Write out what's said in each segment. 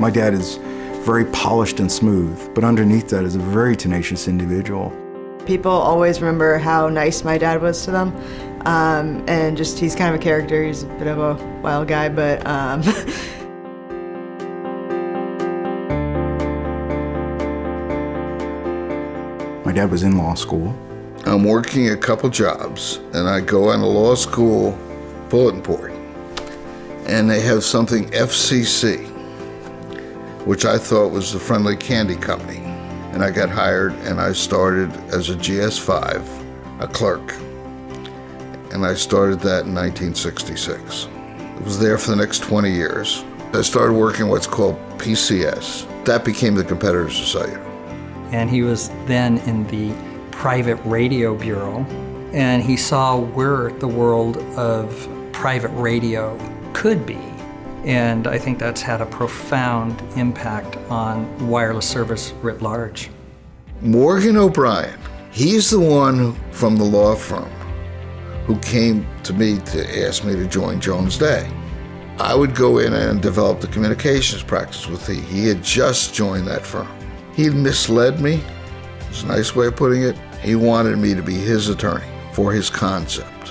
My dad is very polished and smooth, but underneath that is a very tenacious individual. People always remember how nice my dad was to them, and just he's kind of a character. He's a bit of a wild guy, but My dad was in law school. I'm working a couple jobs, and I go on a law school bulletin board, and they have something FCC, which I thought was the Friendly Candy Company. And I got hired, and I started as a GS5, a clerk. And I started that in 1966. I was there for the next 20 years. I started working what's called PCS. That became the competitors of cellular. And he was then in the private radio bureau, and he saw where the world of private radio could be. And I think that's had a profound impact on wireless service writ large. Morgan O'Brien, he's the one from the law firm who came to me to ask me to join Jones Day. I would go in and develop the communications practice with him. He had just joined that firm. He misled me. It's a nice way of putting it. He wanted me to be his attorney for his concept,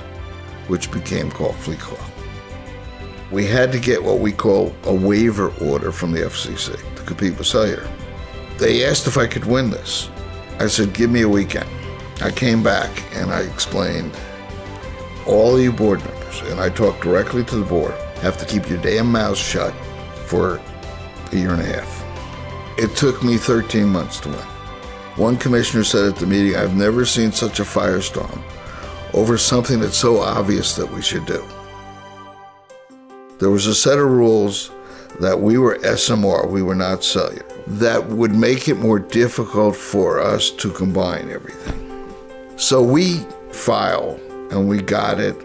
which became called Fleet Club. We had to get what we call a waiver order from the FCC to compete with cellular. They asked if I could win this. I said, give me a weekend. I came back and I explained, all of you board members, and I talked directly to the board, have to keep your damn mouths shut for a year and a half. It took me 13 months to win. One commissioner said at the meeting, I've never seen such a firestorm over something that's so obvious that we should do. There was a set of rules that we were SMR, we were not cellular, that would make it more difficult for us to combine everything. So we filed and we got it.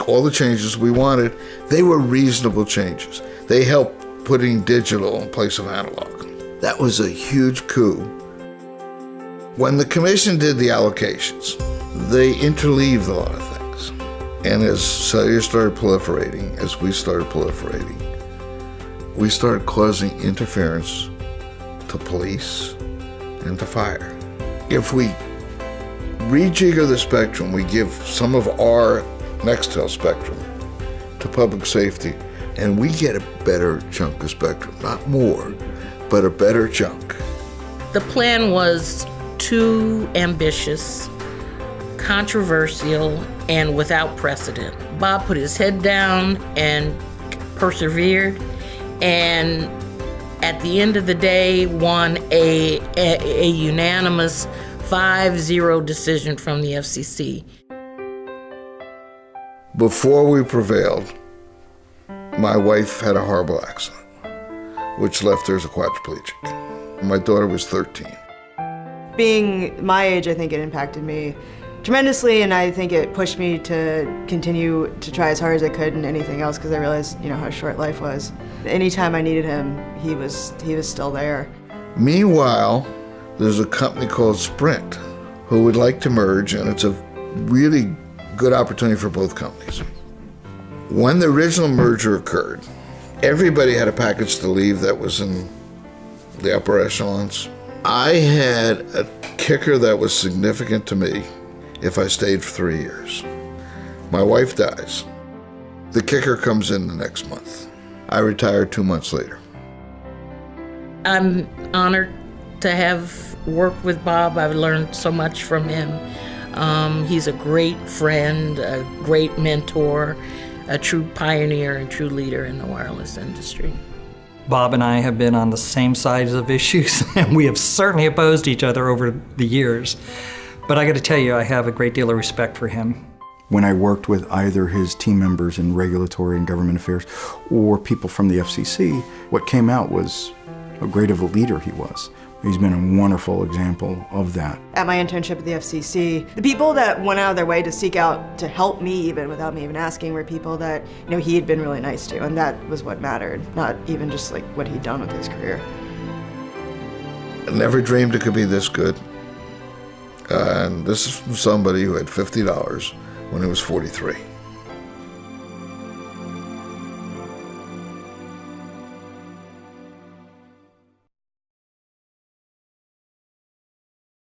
All the changes we wanted, they were reasonable changes. They helped putting digital in place of analog. That was a huge coup. When the commission did the allocations, they interleaved a lot of things. And as cellular started proliferating, as we started proliferating, we started causing interference to police and to fire. If we rejigger the spectrum, we give some of our Nextel spectrum to public safety, and we get a better chunk of spectrum, not more, but a better chunk. The plan was too ambitious, controversial, and without precedent. Bob put his head down and persevered, and at the end of the day won a unanimous 5-0 decision from the FCC. Before we prevailed, my wife had a horrible accident, which left her as a quadriplegic. My daughter was 13. Being my age, I think it impacted me tremendously, and I think it pushed me to continue to try as hard as I could in anything else, because I realized, how short life was. Anytime I needed him, he was still there. Meanwhile, there's a company called Sprint who would like to merge, and it's a really good opportunity for both companies. When the original merger occurred, everybody had a package to leave that was in the upper echelons. I had a kicker that was significant to me if I stayed for 3 years. My wife dies. The kicker comes in the next month. I retired 2 months later. I'm honored to have worked with Bob. I've learned so much from him. He's a great friend, a great mentor, a true pioneer and true leader in the wireless industry. Bob and I have been on the same sides of issues, and we have certainly opposed each other over the years. But I got to tell you, I have a great deal of respect for him. When I worked with either his team members in regulatory and government affairs or people from the FCC, what came out was how great of a leader he was. He's been a wonderful example of that. At my internship at the FCC, the people that went out of their way to seek out to help me even without me even asking were people that he had been really nice to, and that was what mattered, not even just like what he'd done with his career. I never dreamed it could be this good. And this is from somebody who had $50 when he was 43.